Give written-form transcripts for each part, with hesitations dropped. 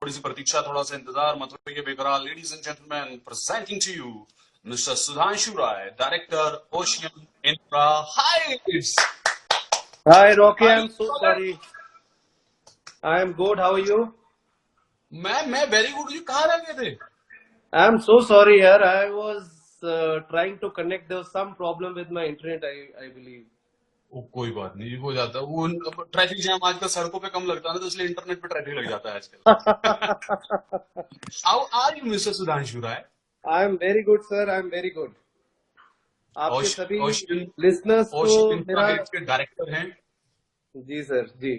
थोड़ी सी प्रतीक्षा, थोड़ा सा इंतजार मत होइए बेकरार। Ladies and gentleman, presenting to you mister Sudhanshu Rai, director ocean infra heights. Hi Rocky, hi I'm so sorry. I am good. How are you? मैं वेरी गुड। जी कहाँ रह गए थे? I'm so sorry, yaar. I was trying to connect. There was some problem with my internet, I believe. वो कोई बात नहीं, हो जाता है वो। ट्रैफिक जैम आजकल सड़कों पे कम लगता है ना, तो इसलिए इंटरनेट पे ट्रैफिक लग जाता है आजकल। How are you mister Sudhanshu Rai? I'm very good, sir. I'm very good. आपके सभी ओशियन listeners को ओशियन इंफ्रा मेरा हाइट्स के डायरेक्टर हैं, जी सर जी।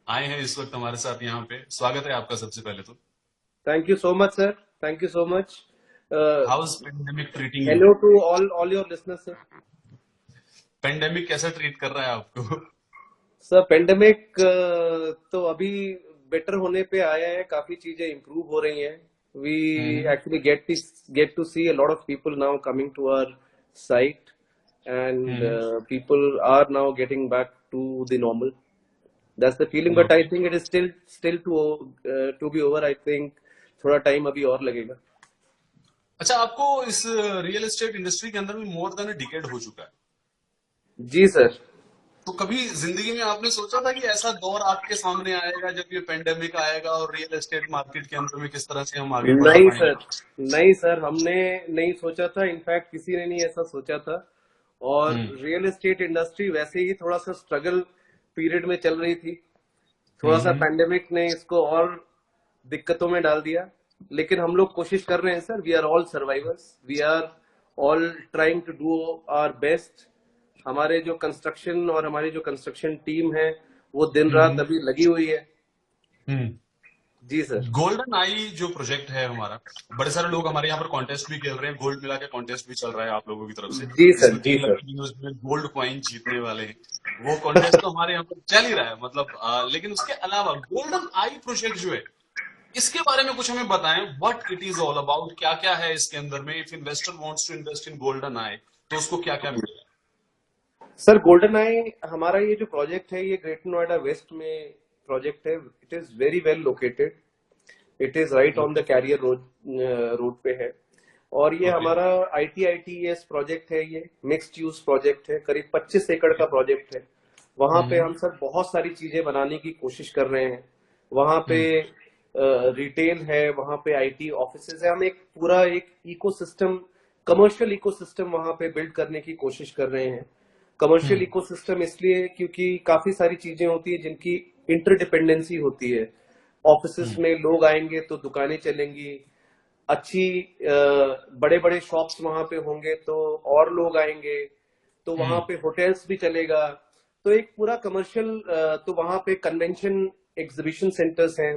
आए हैं इस वक्त हमारे साथ यहाँ पे। स्वागत है आपका सबसे पहले तो। Thank you so much, sir. Thank you so much. How is pandemic treating you? Hello to all your listeners, sir. Pandemic कैसा ट्रीट कर रहा है आपको? सर पेंडेमिक तो अभी बेटर होने पे आया है, काफी चीजें इम्प्रूव हो रही हैं। We actually get to see a lot of people now coming to our site and people are now getting back to the normal. That's the feeling, but I think it is still to be over. I think थोड़ा time अभी और लगेगा। अच्छा, आपको इस real estate industry के अंदर में मोर देन अ डिकेड हो चुका है, जी सर। तो कभी जिंदगी में आपने सोचा था कि ऐसा दौर आपके सामने आएगा जब ये पेंडेमिक आएगा और रियल एस्टेट मार्केट के अंदर में किस तरह से हम आगे बढ़ नहीं पाएंगे? सर, नहीं सर, हमने नहीं सोचा था। इनफैक्ट किसी ने नहीं ऐसा सोचा था। और हम्म रियल एस्टेट इंडस्ट्री वैसे ही थोड़ा सा स्ट्रगल पीरियड में चल रही थी। थोड़ा सा हम्म पैंडेमिक ने इसको और दिक्कतों में डाल दिया। लेकिन हम लोग कोशिश कर रहे हैं sir. We are all survivors, we are all trying to do our best. हमारे जो कंस्ट्रक्शन और हमारी जो कंस्ट्रक्शन टीम है वो दिन रात हम्म अभी लगी हुई है। हम्म जी सर। गोल्डन आई जो प्रोजेक्ट है हमारा, बड़े सारे लोग हमारे यहाँ पर कॉन्टेस्ट भी खेल रहे हैं। गोल्ड मिला के कॉन्टेस्ट भी चल रहा है आप लोगों की तरफ से, जी सर। जिसमें जी कि सर। लकी न्यूज में गोल्ड कॉइन जीतने वाले हैं। वो कॉन्टेस्ट तो हमारे यहाँ पर चल ही रहा है, मतलब लेकिन उसके अलावा गोल्डन आई प्रोजेक्ट जो है, इसके बारे में कुछ हमें बताएं। What it is all about, क्या क्या है इसके अंदर में? If investor wants to invest in Golden Eye, तो उसको क्या क्या मिलेगा? सर गोल्डन आई हमारा ये जो प्रोजेक्ट है ये ग्रेटर नोएडा वेस्ट में प्रोजेक्ट है। It is very well located. It is right on the carrier road पे है। और ये ओके। हमारा ITITES प्रोजेक्ट है। ये मिक्स्ड यूज प्रोजेक्ट है, करीब 25 एकड़ का प्रोजेक्ट है। वहां पे हम्म हम सर बहुत सारी चीजें बनाने की कोशिश कर रहे हैं। वहां पे हम्म रिटेल है, वहां पे IT ऑफिसेज है। हम एक पूरा एक इकोसिस्टम, कमर्शियल इकोसिस्टम वहां पे बिल्ड करने की कोशिश कर रहे हैं। कमर्शियल हम्म इकोसिस्टम इसलिए क्योंकि काफी सारी चीजें होती है जिनकी इंटरडिपेंडेंसी होती है। ऑफिसेस हम्म में लोग आएंगे तो दुकानें चलेंगी। अच्छी बड़े बड़े शॉप्स वहां पे होंगे तो और लोग आएंगे, तो वहां हम्म पे होटल्स भी चलेगा। तो एक पूरा कमर्शियल, तो वहां पे कन्वेंशन एग्जीबिशन सेंटर्स हैं।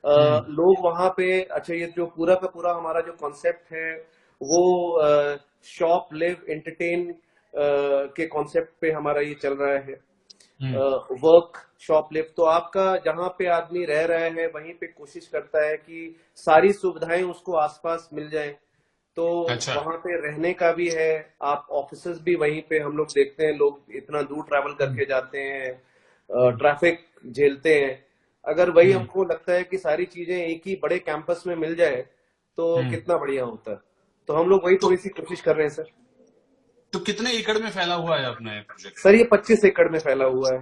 हम्म लोग वहां पे, अच्छा ये जो पूरा का पूरा हमारा जो कॉन्सेप्ट है वो शॉप लिव एंटरटेन के कॉन्सेप्ट पे हमारा ये चल रहा है। हम्म वर्क शॉप लिव, तो आपका जहां पे आदमी रह रहा है वहीं पे कोशिश करता है कि सारी सुविधाएं उसको आसपास मिल जाएं। तो अच्छा। वहां पे रहने का भी है। आप ऑफिसेज भी वहीं पे, हम लोग देखते हैं लोग इतना दूर ट्रैवल हम्म करके जाते हैं, हम्म ट्रैफिक झेलते हैं। अगर वही हम्म हमको लगता है कि सारी चीजें एक ही बड़े कैंपस में मिल जाए तो हम्म। कितना बढ़िया होता है। तो हम लोग वही तो थोड़ी सी कोशिश कर रहे हैं सर। तो कितने एकड़ में फैला हुआ है अपना ये प्रोजेक्ट? सर ये 25 एकड़ में फैला हुआ है।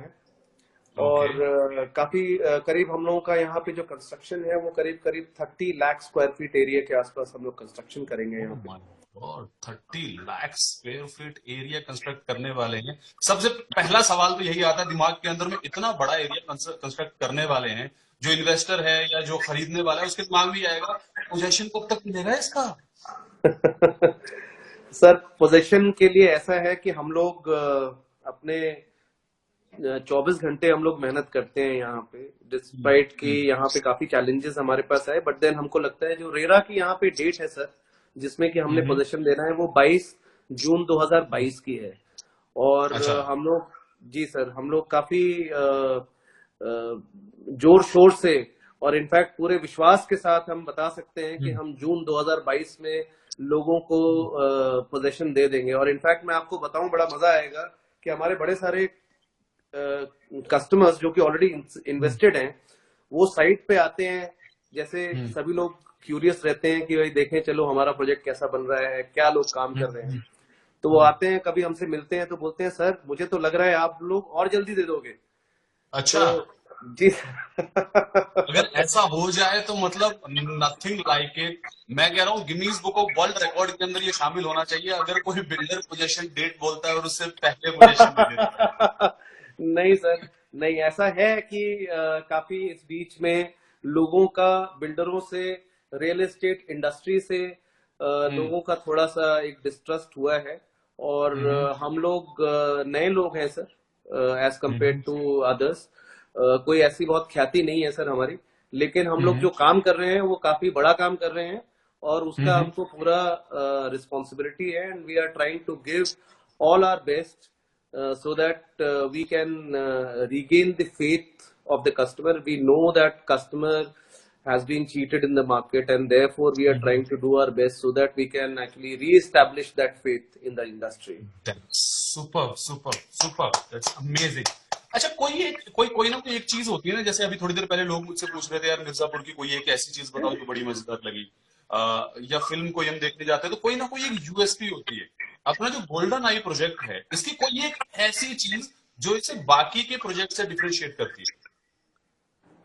ओके। और काफी करीब हम लोगों का यहाँ पे जो कंस्ट्रक्शन है वो करीब करीब 30 लाख स्क्वायर फीट एरिया के आसपास हम लोग कंस्ट्रक्शन करेंगे यहाँ ओह पे। My God, 30 lakh square feet area construct करने वाले हैं। सबसे पहला सवाल तो यही आता है दिमाग के अंदर में, इतना बड़ा एरिया कंस्ट्रक्ट करने वाले हैं, जो इन्वेस्टर है या जो खरीदने वाला है उसके दिमाग में ये आएगा, पोजेशन कब तक मिलेगा इसका? सर पोजीशन के लिए ऐसा है कि हम लोग अपने 24 घंटे हम लोग मेहनत करते हैं यहाँ पे, डिस्पाइट कि हम्म यहाँ पे काफी चैलेंजेस हमारे पास आए। बट देन हमको लगता है जो रेरा की यहाँ पे डेट है सर जिसमें कि हमने हम्म। पोजीशन लेना है वो 22 जून 2022 की है। और अच्छा। हम लोग, जी सर, हम लोग काफी जोर शोर से और इनफैक्ट पूरे विश्वास के साथ हम बता सकते हैं कि हम्म हम जून 2022 में लोगों को पोजीशन दे देंगे। और इनफैक्ट मैं आपको बताऊं, बड़ा मजा आएगा कि हमारे बड़े सारे कस्टमर्स जो कि ऑलरेडी हम्म इन्वेस्टेड हैं वो साइट पे आते हैं, जैसे हम्म सभी लोग क्यूरियस रहते हैं कि भाई देखें चलो हमारा प्रोजेक्ट कैसा बन रहा है, क्या लोग काम कर रहे हैं। हम्म तो वो आते हैं, कभी हमसे मिलते हैं तो बोलते हैं सर मुझे तो लग रहा है आप लोग और जल्दी दे दोगे। अच्छा, तो जी अगर ऐसा हो जाए तो मतलब नथिंग लाइक इट। मैं कह रहा हूँ Guinness book of world record के अंदर ये शामिल होना चाहिए, अगर कोई बिल्डर पोजीशन डेट बोलता है और उससे पहले पोजीशन दे देता है। नहीं सर, नहीं ऐसा है कि काफी इस बीच में लोगों का बिल्डरों से, रियल एस्टेट इंडस्ट्री से हम्म लोगों का थोड़ा सा एक डिस्ट्रस्ट हुआ है। और हम्म हम लोग नए लोग हैं sir, as compare hmm to others. कोई ऐसी बहुत ख्याति नहीं है सर हमारी, लेकिन हम लोग हम्म जो काम कर रहे हैं वो काफी बड़ा काम कर रहे हैं, और उसका हम्म हमको पूरा रिस्पॉन्सिबिलिटी है, and we are trying to give all our best so that we can regain the faith of the customer. We know that customer has been cheated in the market, and therefore we are trying to do our best so that we can actually re-establish that faith in the industry. Super super super, that's amazing. अच्छा, कोई कोई ना कोई एक चीज होती है ना, जैसे अभी थोड़ी देर पहले लोग मुझसे पूछ रहे थे यार मिर्जापुर की कोई एक ऐसी चीज बताओ जो बड़ी मजेदार लगी। या फिल्म कोई हम देखने जाते हैं तो कोई ना कोई एक यूएसपी होती है। अपना जो गोल्डन आई प्रोजेक्ट है, इसकी कोई एक ऐसी चीज जो इसे बाकी के प्रोजेक्ट से डिफरेंशिएट करती है।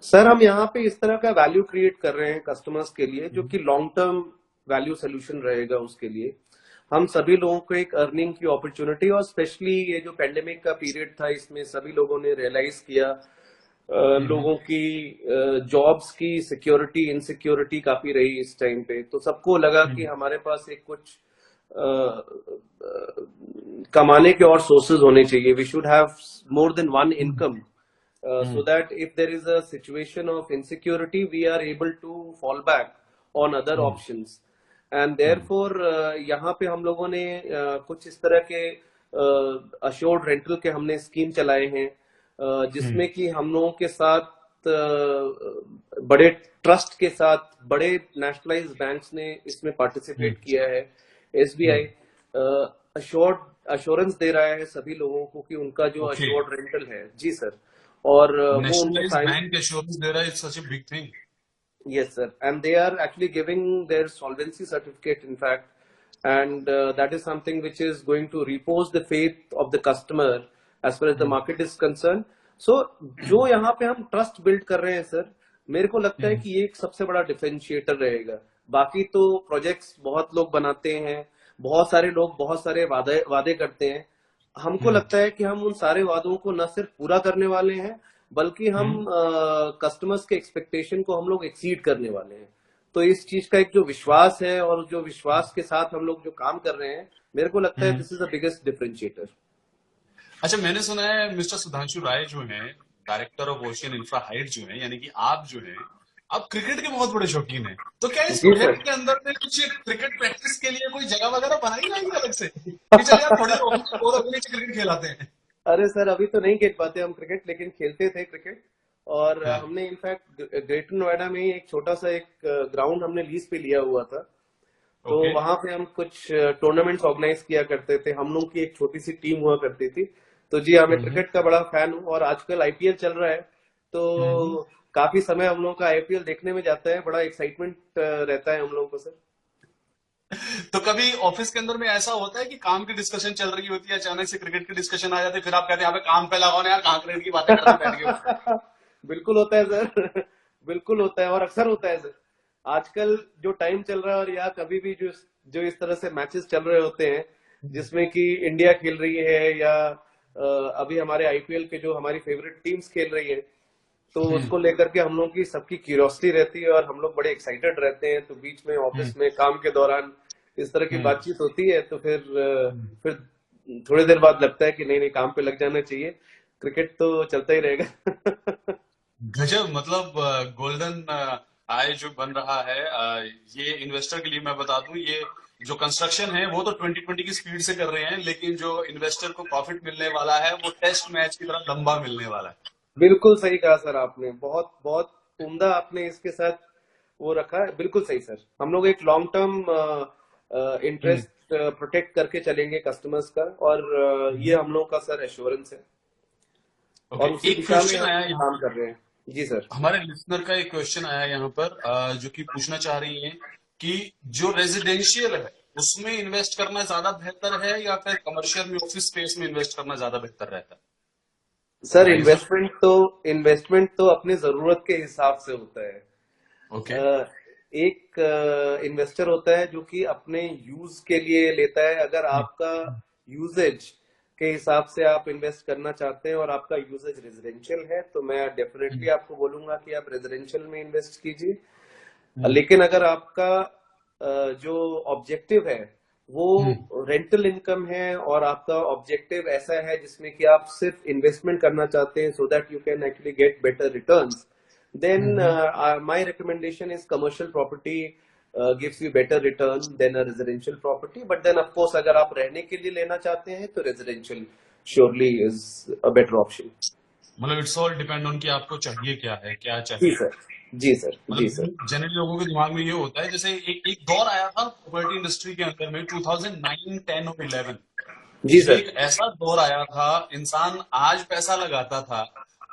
सर हम यहाँ पे इस तरह का वैल्यू क्रिएट कर रहे हैं कस्टमर्स के लिए, जो कि लॉन्ग टर्म वैल्यू सोल्यूशन रहेगा उसके लिए। हम सभी लोगों को एक अर्निंग की अपॉर्चुनिटी, और स्पेशली ये जो पेंडेमिक का पीरियड था इसमें सभी लोगों ने रियलाइज किया, हम्म लोगों की जॉब्स की सिक्योरिटी इनसिक्योरिटी काफी रही इस टाइम पे, तो सबको लगा कि हम्म हमारे पास एक कुछ कमाने के और सोर्सेज होने चाहिए। We should have more than one income, so hmm that if there is a situation of insecurity we are able to fall back on other hmm options. And hmm therefore यहाँ पे हम लोगों ने कुछ इस तरह के अश्योर्ड रेंटल के हमने स्कीम चलाए हैं, हम्म जिसमें कि हम लोगों के साथ बड़े ट्रस्ट के साथ बड़े नेशनलाइज्ड बैंक्स ने इसमें पार्टिसिपेट किया है। एसबीआई हम्म अश्योर्ड अश्योरेंस दे रहा है सभी लोगों को कि उनका जो ओके, अश्योर्ड रेंटल है, जी सर, और वो उनको नेशनलाइज्ड साइन। बैंक एश्योरेंस दे रहा है, it's such a big thing. Yes, sir. And they are actually giving their solvency certificate, in fact, and that is something which is going to repose the faith of the customer as far as the market is concerned. So, जो यहाँ पे हम trust build कर रहे हैं sir, मेरे को लगता है कि ये एक सबसे बड़ा डिफरेंशिएटर रहेगा। बाकी तो प्रोजेक्ट्स बहुत लोग बनाते हैं, बहुत सारे लोग बहुत सारे वादे वादे करते हैं। हमको लगता है कि हम उन सारे वादों को न सिर्फ पूरा करने वाले हैं, बल्कि हम कस्टमर्स के एक्सपेक्टेशन को हम लोग एक्सीड करने वाले हैं। तो इस चीज का एक जो विश्वास है, और जो विश्वास के साथ हम लोग जो काम कर रहे हैं, मेरे को लगता है this is the biggest differentiator. अच्छा, मैंने सुना है मिस्टर सुधांशु राय जो हैं, director of Ocean infra height जो है, यानी कि आप जो हैं, आप क्रिकेट के बहुत बड़े शौकीन हैं। तो क्या इस जी प्रोजेक्ट सर। के अंदर में कुछ क्रिकेट प्रैक्टिस के लिए कोई जगह वगैरह बनाई जाएगी अलग से कि चलिए आप थोड़ी देर ऑफिस में 2 मिनट क्रिकेट खिलाते हैं। अरे सर अभी तो नहीं खेल पाते हम क्रिकेट, लेकिन खेलते थे क्रिकेट। और हाँ, हमने इनफैक्ट ग्रेटर नोएडा में ही एक छोटा सा एक ग्राउंड हमने लीज पे लिया हुआ था। तो ओके। वहां पे हम कुछ टूर्नामेंट्स ऑर्गेनाइज किया करते थे, हम लोग की एक छोटी सी टीम हुआ करती थी। तो जी हाँ, मैं हम्म क्रिकेट का बड़ा फैन हूँ, और आजकल आईपीएल चल रहा है, हम्म। तो काफी समय हम लोग का आईपीएल देखने में जाता है। बड़ा एक्साइटमेंट रहता है हम लोगों को सर। तो कभी ऑफिस के अंदर में ऐसा होता है कि काम की डिस्कशन चल रही होती है, अचानक से क्रिकेट की डिस्कशन आ जाती है, फिर आप कहते हैं यहाँ पे काम पे लगाओ ना यार, कहाँ क्रिकेट की बातें करते हैं बैठ के। बिल्कुल होता है सर बिल्कुल होता है, और अक्सर होता है सर। आजकल जो टाइम चल रहा है, और या कभी भी जो जो इस तरह से मैचेस चल रहे होते हैं जिसमें कि इंडिया खेल रही है, या अभी हमारे आईपीएल के जो हमारी फेवरेट टीम्स खेल रही है, तो उसको लेकर के हम लोग की सबकी क्यूरियोसिटी रहती है, और हम लोग बड़े एक्साइटेड रहते हैं। तो बीच में हम्म ऑफिस में काम के दौरान इस तरह की हम्म बातचीत होती है, तो फिर थोड़ी देर बाद लगता है कि नहीं नहीं, काम पे लग जाना चाहिए। क्रिकेट तो चलता ही रहेगा गजब, मतलब गोल्डन आई जो बन रहा है, ये इन्वेस्टर के लिए मैं बता दूं, ये जो कंस्ट्रक्शन है वो तो 2020 की स्पीड से कर रहे हैं, लेकिन जो इन्वेस्टर को प्रॉफिट मिलने वाला है वो टेस्ट मैच की तरह लंबा मिलने वाला है। बिल्कुल सही कहा सर आपने, बहुत बहुत उम्दा आपने इसके साथ वो रखा है। बिल्कुल सही सर, हम लोग एक लॉन्ग टर्म इंटरेस्ट प्रोटेक्ट करके चलेंगे कस्टमर्स का, और ये हम लोग का सर एश्योरेंस है, ओके, और उसी एक दिशा में क्वेश्चन हम आया लोग यहाँ। काम कर रहे हैं। जी सर। हमारे लिसनर का एक क्वेश्चन आया यहाँ पर, जो कि पूछना चाह रही हैं कि जो रेजिडेंशियल है उसमें इन्वेस्ट करना ज्यादा बेहतर है या फिर कमर्शियल में ऑफिस स्पेस में इन्वेस्ट करना ज्यादा बेहतर रहता है? Sir right. इन्वेस्टमेंट तो अपनी जरूरत के हिसाब से होता है। ओके। एक इन्वेस्टर होता है जो कि अपने यूज के लिए लेता है। अगर आपका यूजेज के हिसाब से आप इन्वेस्ट करना चाहते हैं और आपका यूजेज रेजिडेंशियल है, तो मैं डेफिनेटली आपको बोलूंगा कि आप रेजिडेंशियल में इन्वेस्ट कीजिए। लेकिन अगर आपका जो ऑब्जेक्टिव है वो रेंटल इनकम है और आपका ऑब्जेक्टिव ऐसा है जिसमें कि आप सिर्फ इन्वेस्टमेंट करना चाहते हैं so that you can actually get better returns, then my recommendation is commercial property gives you better return than a residential property. But then of course अगर आप रहने के लिए लेना चाहते हैं तो residential surely is a better option. मतलब इट्स ऑल डिपेंड ऑन कि आपको चाहिए क्या है, क्या जी चाहिए। सर। जी सर। जी सर। मतलब जनरली लोगों के दिमाग में ये होता है, जैसे एक एक दौर आया था प्रॉपर्टी इंडस्ट्री के अंदर में 2009, 10 और 11। जी ये सर। एक ऐसा दौर आया था, इंसान आज पैसा लगाता था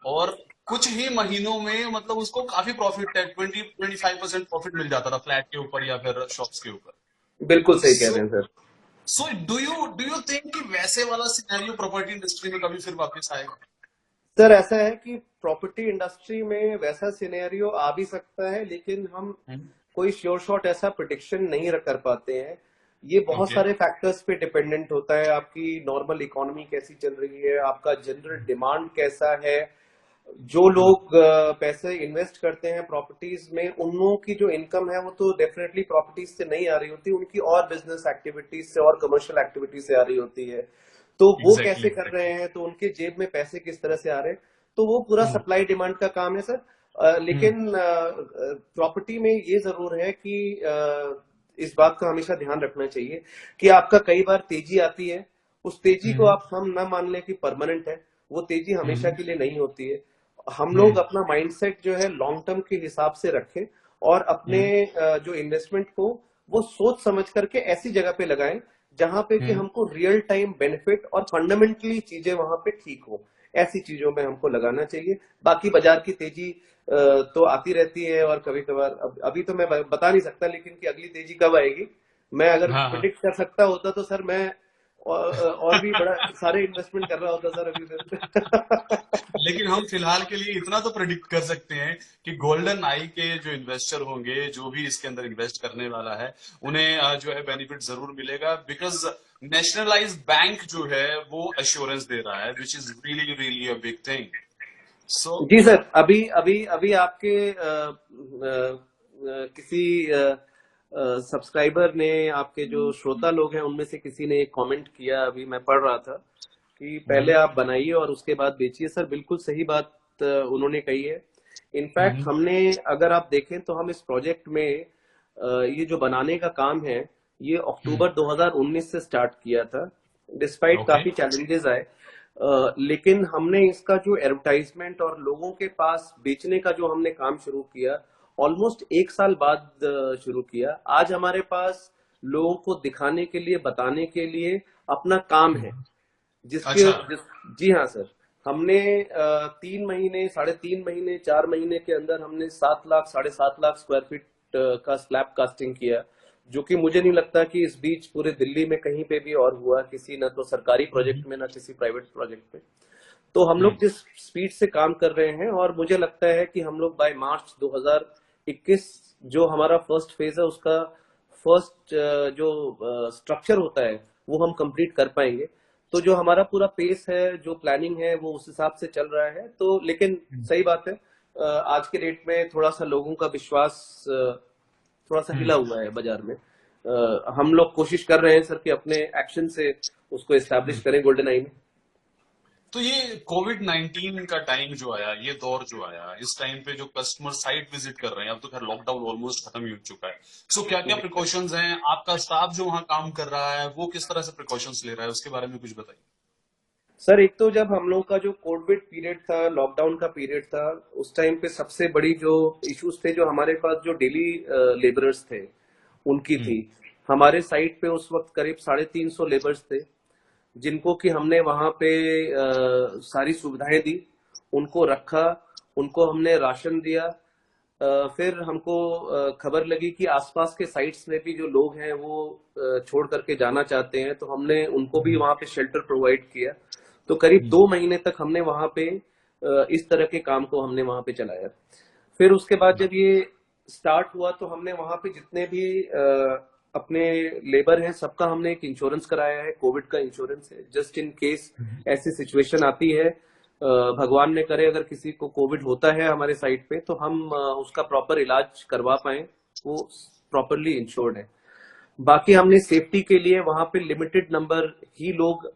और कुछ ही महीनों में मतलब उसको काफी प्रॉफिट है, 20-25% प्रॉफिट मिल जाता था फ्लैट के ऊपर या फिर शॉप्स के ऊपर। बिल्कुल सही कह सो रहे हैं sir. So do you think कि वैसे वाला सिनेरियो प्रॉपर्टी इंडस्ट्री में कभी फिर वापस आएगा? सर ऐसा है कि प्रॉपर्टी इंडस्ट्री में वैसा सिनेरियो आ भी सकता है, लेकिन हम कोई श्योर शॉट ऐसा प्रिडिक्शन नहीं कर पाते हैं। ये बहुत ओके। सारे फैक्टर्स पे डिपेंडेंट होता है। आपकी नॉर्मल इकोनॉमी कैसी चल रही है, आपका जनरल डिमांड कैसा है। जो लोग पैसे इन्वेस्ट करते हैं प्रॉपर्टीज में, उन लोगों की जो इनकम है वो तो डेफिनेटली प्रॉपर्टीज से नहीं आ रही होती, उनकी और बिजनेस एक्टिविटीज से और कमर्शियल एक्टिविटीज से आ रही होती है। तो वो एग्जैक्टली कैसे कर रहे एग्जैक्टली। हैं, तो उनके जेब में पैसे किस तरह से आ रहे हैं, तो वो पूरा सप्लाई डिमांड का काम है सर। लेकिन प्रॉपर्टी में ये जरूर है कि इस बात का हमेशा ध्यान रखना चाहिए कि आपका कई बार तेजी आती है। उस तेजी को आप हम ना मान लें कि परमानेंट है, वो तेजी हमेशा के लिए नहीं होती है। हम लोग अपना माइंडसेट जो है लॉन्ग टर्म के हिसाब से रखें और अपने जो इन्वेस्टमेंट को वो सोच समझ करके ऐसी जगह पे लगाएं जहां पे कि हमको रियल टाइम बेनिफिट और फंडामेंटली चीजें वहां पे ठीक हो। ऐसी चीजों में हमको लगाना चाहिए। बाकी बाजार की तेजी तो आती रहती है और कभी कभार अभी तो मैं बता नहीं सकता लेकिन कि अगली तेजी कब आएगी। मैं अगर हाँ हाँ। प्रिडिक्ट कर सकता होता तो सर मैं और भी बड़ा सारे इन्वेस्टमेंट कर रहा होता सर अभी फिर। लेकिन हम फिलहाल के लिए इतना तो प्रेडिक्ट कर सकते हैं कि गोल्डन आई के जो इन्वेस्टर होंगे, जो भी इसके अंदर इन्वेस्ट करने वाला है, उन्हें जो है बेनिफिट जरूर मिलेगा, बिकॉज नेशनलाइज्ड बैंक जो है वो एश्योरेंस दे रहा है, which is really really a big thing. So जी सर। अभी अभी अभी आपके किसी सब्सक्राइबर ने, आपके जो श्रोता लोग हैं उनमें से किसी ने एक कमेंट किया, अभी मैं पढ़ रहा था कि पहले आप बनाइए और उसके बाद बेचिए। सर बिल्कुल सही बात उन्होंने कही है। इनफैक्ट हमने, अगर आप देखें तो हम इस प्रोजेक्ट में ये जो बनाने का काम है ये अक्टूबर 2019 से स्टार्ट किया था। Despite okay. काफी चैलेंजेस आए, लेकिन हमने इसका जो एडवर्टाइजमेंट और लोगों के पास बेचने का जो हमने काम शुरू किया ऑलमोस्ट 1 साल बाद शुरू किया। आज हमारे पास लोगों को दिखाने के लिए, बताने के लिए अपना काम है अच्छा। जी हाँ सर। हमने 3 महीने, 3.5 महीने, 4 महीने के अंदर हमने 7 लाख, 7.5 लाख स्क्वायर फीट का स्लैब कास्टिंग किया, जो कि मुझे नहीं लगता कि इस बीच पूरे दिल्ली में कहीं पे भी और हुआ, किसी ना तो सरकारी प्रोजेक्ट में ना किसी प्राइवेट प्रोजेक्ट में। तो हम लोग जिस स्पीड से काम कर रहे हैं, और मुझे लगता है कि हम लोग बाय मार्च 2021 जो हमारा फर्स्ट फेज है उसका फर्स्ट जो स्ट्रक्चर होता है वो हम कंप्लीट कर पाएंगे। तो जो हमारा पूरा पेस है, जो प्लानिंग है वो उस हिसाब से चल रहा है। तो लेकिन सही बात है, आज के डेट में थोड़ा सा लोगों का विश्वास थोड़ा सा हिला हुआ है बाजार में। हम लोग कोशिश कर रहे हैं सर कि अपने एक्शन से उसको एस्टैब्लिश करें गोल्डन आई में। तो ये कोविड-19 का टाइम जो आया, ये दौर जो आया, इस टाइम पे जो कस्टमर साइट विजिट कर रहे हैं, अब तो खैर लॉकडाउन ऑलमोस्ट खत्म ही हो चुका है। सो क्या क्या प्रिकॉशंस हैं, आपका स्टाफ जो वहां काम कर रहा है वो किस तरह से प्रिकॉशंस ले रहा है, उसके बारे में कुछ बताइए। सर एक तो जब हम लोग का जो कोविड पीरियड था, लॉकडाउन का पीरियड था, उस टाइम पे सबसे बड़ी जो इश्यूज थे, जो हमारे पास जो डेली लेबरर्स थे उनकी थी। हमारे साइट पे उस वक्त करीब 350 लेबर्स थे जिनको कि हमने वहां पे सारी सुविधाएं दी, उनको रखा उनको हमने राशन दिया। फिर हमको खबर लगी कि आसपास के साइट्स में भी जो लोग हैं वो छोड़ करके जाना चाहते हैं, तो हमने उनको भी वहां पे शेल्टर प्रोवाइड किया। तो करीब 2 महीने तक हमने वहां पे इस तरह के काम को हमने वहां पे चलाया। फिर उसके बाद जब ये स्टार्ट हुआ तो हमने वहां पे जितने भी अपने लेबर हैं सबका हमने एक इंश्योरेंस कराया है, कोविड का इंश्योरेंस है, जस्ट इन केस ऐसी सिचुएशन आती है, भगवान ने करे अगर किसी को कोविड होता है हमारे साइट पे, तो हम उसका प्रॉपर इलाज करवा पाए, वो प्रॉपरली इंश्योर्ड है। बाकी हमने सेफ्टी के लिए वहां पे लिमिटेड नंबर ही लोग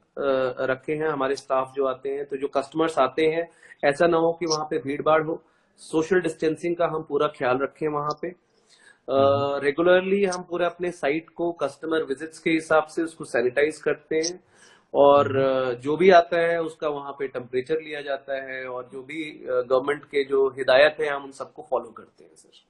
रखे हैं, हमारे स्टाफ जो आते हैं, तो जो कस्टमर्स आते हैं ऐसा ना हो कि वहां पे भीड़ भाड़ हो। सोशल डिस्टेंसिंग का हम पूरा ख्याल रखें वहां पे। रेगुलरली हम पूरे अपने साइट को कस्टमर विजिट्स के हिसाब से उसको सैनिटाइज करते हैं, और जो भी आता है उसका वहां पे टेम्परेचर लिया जाता है, और जो भी गवर्नमेंट के जो हिदायत है हम उन सबको फॉलो करते हैं सर।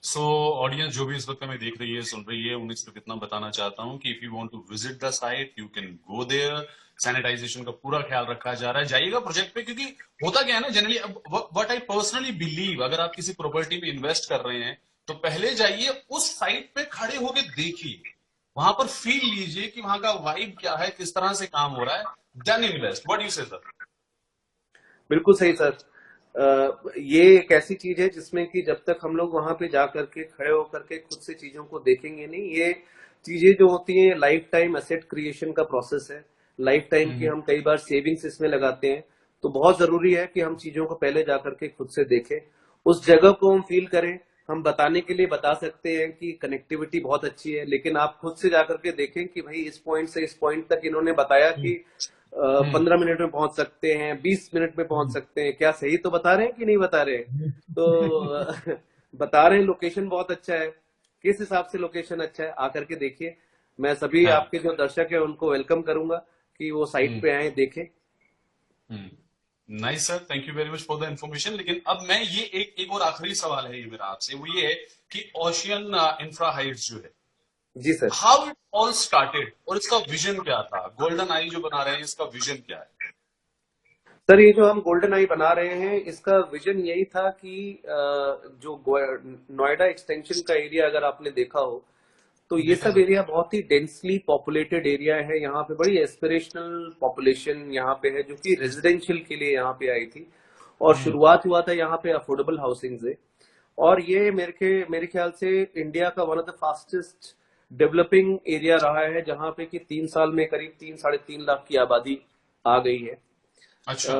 सो ऑडियंस जो भी इस वक्त हमें देख रही है, सुन रही है, उन्हें सिर्फ इतना बताना चाहता हूँ कि if you want to visit the site you can go there. Sanitization का पूरा ख्याल रखा जा रहा है, जाइएगा प्रोजेक्ट पे, क्योंकि होता क्या है ना generally, what I personally believe, अगर आप किसी प्रॉपर्टी में इन्वेस्ट कर रहे हैं तो पहले जाइए उस साइट पे खड़े होके देखिए, वहां पर फील लीजिए कि वहां का वाइब क्या है, किस तरह से काम हो रहा है, देन इन्वेस्ट। व्हाट यू से सर? बिल्कुल सही सर। ये एक ऐसी चीज है जिसमें कि जब तक हम लोग वहां पे जा करके खड़े होकर के खुद से चीजों को देखेंगे नहीं, ये चीजें जो होती हैं लाइफ टाइम एसेट क्रिएशन का प्रोसेस है, लाइफ टाइम की हम कई बार सेविंग्स इसमें लगाते हैं, तो बहुत जरूरी है कि हम चीजों को पहले जा करके खुद से देखें, उस जगह को हम फील करें। हम बताने के लिए बता सकते हैं कि कनेक्टिविटी बहुत अच्छी है, लेकिन आप खुद से जाकर के देखें कि भाई इस पॉइंट से इस पॉइंट तक इन्होंने बताया कि 15 मिनट में पहुंच सकते हैं, 20 मिनट में पहुंच सकते हैं, क्या सही तो बता रहे हैं कि नहीं बता रहे हैं? तो बता रहे हैं लोकेशन बहुत अच्छा है, किस हिसाब से लोकेशन अच्छा है आकर के देखिए। मैं सभी हाँ। आपके जो दर्शक है उनको वेलकम करूंगा कि वो साइट पे आए, देखें। Nice sir, thank you very much for the information. लेकिन अब मैं ये एक और आखिरी सवाल है ये मेरा आपसे, वो ये है कि ओशियन इंफ्रा हाइट्स जो है, जी sir. How it all started और इसका विजन क्या था? गोल्डन आई जो बना रहे हैं, इसका विजन क्या है? सर ये जो हम गोल्डन आई बना रहे हैं इसका विजन यही था कि जो नोएडा एक्सटेंशन का एरिया अगर आपने देखा हो, तो ये देखा सब सर। एरिया बहुत ही डेंसली पॉपुलेटेड एरिया है। यहाँ पे बड़ी एस्पिरेशनल पॉपुलेशन यहाँ पे है जो कि रेजिडेंशियल के लिए यहाँ पे आई थी, और शुरुआत हुआ था यहाँ पे अफोर्डेबल हाउसिंग से। और ये मेरे ख्याल से इंडिया का one of the fastest developing area रहा है, जहाँ पे कि 3 साल में करीब 3-3.5 लाख की आबादी आ गई है। अच्छा।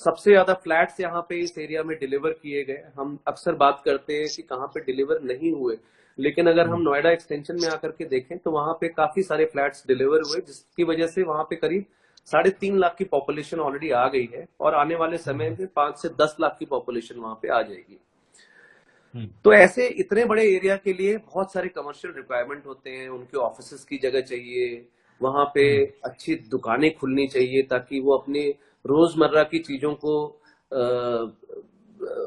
सबसे ज्यादा फ्लैट्स यहाँ पे इस एरिया में डिलीवर किए गए। हम अक्सर बात करते हैं कि कहाँ पे डिलीवर नहीं हुए, लेकिन अगर हम नोएडा एक्सटेंशन में आकर के देखें तो वहां पे काफी सारे फ्लैट्स डिलीवर हुए, जिसकी वजह से वहां पे करीब 3.5 लाख की पॉपुलेशन ऑलरेडी आ गई है, और आने वाले समय में 5 से 10 लाख की पॉपुलेशन वहां पे आ जाएगी। तो ऐसे इतने बड़े एरिया के लिए बहुत सारे कमर्शियल रिक्वायरमेंट होते हैं, उनके ऑफिसेस की जगह चाहिए, वहां पे अच्छी दुकानें खुलनी चाहिए ताकि वो अपने रोजमर्रा की चीजों को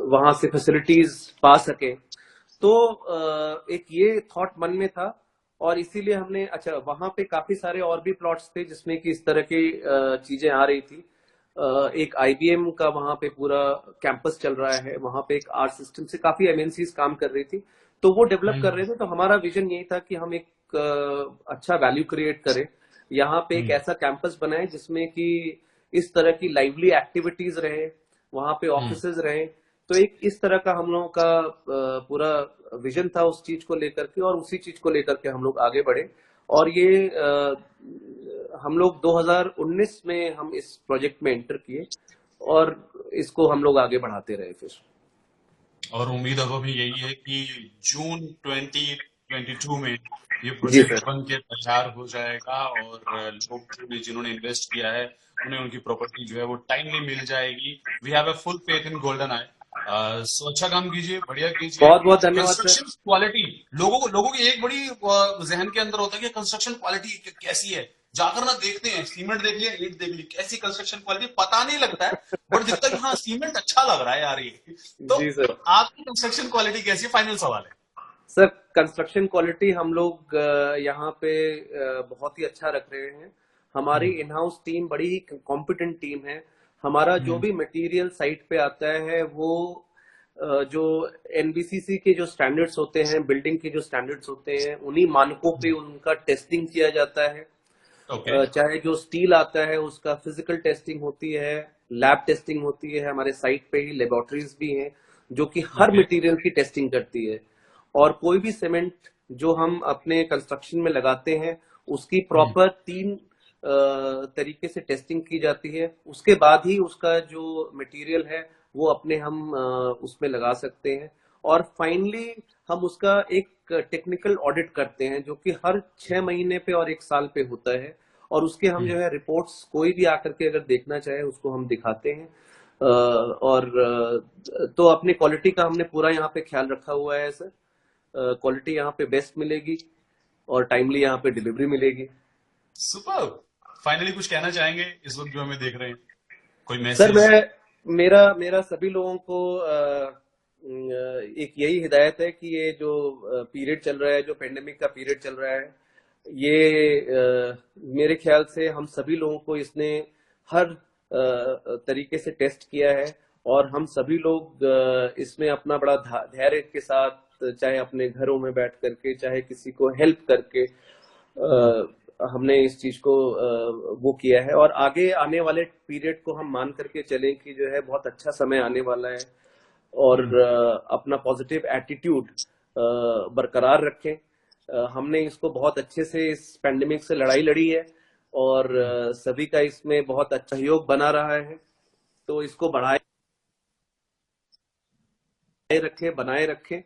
वहां से फैसिलिटीज पा सके। तो एक ये थॉट मन में था, और इसीलिए हमने, अच्छा वहां पे काफी सारे और भी प्लॉट्स थे जिसमें कि इस तरह की चीजें आ रही थी। एक IBM का वहां पे पूरा कैंपस चल रहा है, वहां पे एक आर सिस्टम से काफी MNCs काम कर रही थी, तो वो डेवलप कर रहे थे। तो हमारा विजन यही था कि हम एक अच्छा वैल्यू क्रिएट करें, यहाँ पे एक ऐसा कैंपस बनाए जिसमें कि इस तरह की लाइवली एक्टिविटीज रहे, वहां पे ऑफिसेज रहे। तो एक इस तरह का हम लोगों का पूरा विजन था उस चीज को लेकर के, और उसी चीज को लेकर के हम लोग आगे बढ़े। और ये हम लोग 2019 में हम इस प्रोजेक्ट में एंटर किए, और इसको हम लोग आगे बढ़ाते रहे फिर। और उम्मीद अब हमें यही है कि जून 2022 में ये जी प्रोजेक्ट सर। बन के तैयार हो जाएगा, और लोग जिन्होंने इन्वेस्ट किया है उन्हें उनकी प्रॉपर्टी जो है वो टाइमली मिल जाएगी। We have a full faith in Golden Eye. So अच्छा काम कीजिए, बढ़िया कीजिए। बहुत बहुत धन्यवाद सर। कंस्ट्रक्शन क्वालिटी, लोगों की एक बड़ी जहन के अंदर होता है कि कंस्ट्रक्शन क्वालिटी कैसी है, जाकर ना देखते हैं, सीमेंट देख लिया, ईंट देख ली, कैसी कंस्ट्रक्शन क्वालिटी पता नहीं लगता है, बट दिखता है कि हाँ सीमेंट अच्छा लग रहा है यार ये। तो जी सर। आपकी कंस्ट्रक्शन क्वालिटी कैसी है? फाइनल सवाल है। सर कंस्ट्रक्शन क्वालिटी हम लोग यहाँ पे बहुत ही अच्छा रख रहे हैं। हमारी इन हाउस टीम बड़ी ही कॉम्पिटेंट टीम है। हमारा जो भी मटेरियल साइट पे आता है वो जो एनबीसीसी के जो स्टैंडर्ड्स होते हैं, बिल्डिंग के जो स्टैंडर्ड्स होते हैं, उन्हीं मानकों पे उनका टेस्टिंग किया जाता है। ओके। चाहे जो स्टील आता है उसका फिजिकल टेस्टिंग होती है, लैब टेस्टिंग होती है, हमारे साइट पे ही लेबोरेटरीज भी हैं जो कि हर ओके। मटेरियल की टेस्टिंग करती है। और कोई भी सीमेंट जो हम अपने कंस्ट्रक्शन में लगाते हैं उसकी प्रॉपर 3 तरीके से टेस्टिंग की जाती है। उसके बाद ही उसका जो मटेरियल है वो अपने हम उसमें लगा सकते हैं। और फाइनली हम उसका एक टेक्निकल ऑडिट करते हैं जो कि हर 6 महीने पे और 1 साल पे होता है। और उसके हम जो है रिपोर्ट्स कोई भी आकर के अगर देखना चाहे उसको हम दिखाते हैं। और तो अपनी क्वालिटी का हमने पूरा यहाँ पे ख्याल रखा हुआ है सर। क्वालिटी यहाँ पे बेस्ट मिलेगी और टाइमली यहाँ पे डिलीवरी मिलेगी। सुपर। फाइनली कुछ कहना चाहेंगे इस वक्त जो हमें देख रहे हैं? कोई सर मैसेज? मेरा मेरा सभी लोगों को एक यही हिदायत है कि ये जो पीरियड चल रहा है, जो पेंडेमिक का पीरियड चल रहा है, ये मेरे ख्याल से हम सभी लोगों को इसने हर तरीके से टेस्ट किया है। और हम सभी लोग इसमें अपना बड़ा धैर्य के साथ, चाहे अपने घरों में बैठ करके, चाहे किसी को हेल्प करके, हमने इस चीज को वो किया है। और आगे आने वाले पीरियड को हम मान करके चलें कि जो है बहुत अच्छा समय आने वाला है। और अपना पॉजिटिव एटीट्यूड बरकरार रखें। हमने इसको बहुत अच्छे से इस पेंडेमिक से लड़ाई लड़ी है और सभी का इसमें बहुत अच्छा सहयोग बना रहा है। तो इसको बढ़ाए रखें, बनाए रखें।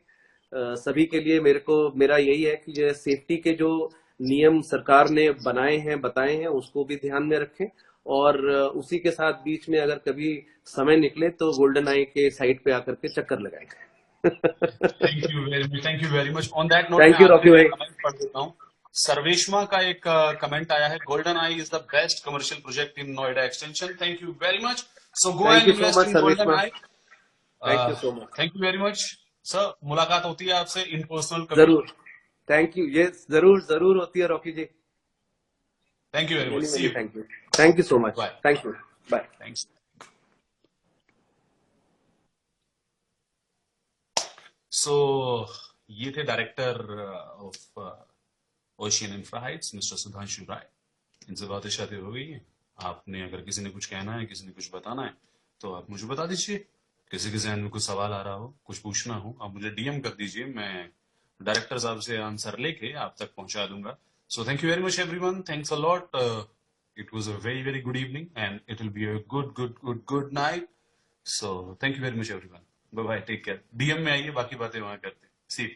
सभी के लिए मेरा यही है कि जो सेफ्टी के जो नियम सरकार ने बनाए हैं, बताए हैं, उसको भी ध्यान में रखें। और उसी के साथ बीच में अगर कभी समय निकले तो गोल्डन आई के साइट पे आकर के चक्कर लगाएंगे। Thank you very much, thank you very much. On that note मैं थैंक यू रॉकी आखिरी में भाई। कमेंट पढ़ देता हूँ। सर्वेशमा का एक कमेंट आया है, Golden Eye is the best commercial project in Noida extension. Thank you very much. So go thank and you so invest much in Golden सर्वेशमा। Eye. Thank you so much. Thank you very much sir. मुलाकात होती है आपसे in personal कभी। जरूर। थैंक यू। ये जरूर जरूर होती है Rocky ji. Thank you very much. Many see many you. Thank you. Thank you so much. Bye. Thank you. Bye. Thanks. So ये थे director of Ocean infra Heights mister Sudhanshu Rai. इनसे बातें शातें हो गई हैं। आपने अगर किसी ने कुछ कहना है, किसी ने कुछ बताना है, तो आप मुझे बता दीजिए। किसी के जहन में कुछ सवाल आ रहा हो, कुछ पूछना हो, आप मुझे डीएम कर दीजिए। मैं डायरेक्टर साहब से आंसर लेके आप तक पहुंचा दूंगा। So thank you very much everyone. Thanks a lot. It was a very very good evening and it will be a good good good good night. So thank you very much everyone. Bye bye, take care. DM में आइए, बाकी बातें वहां करते हैं। सी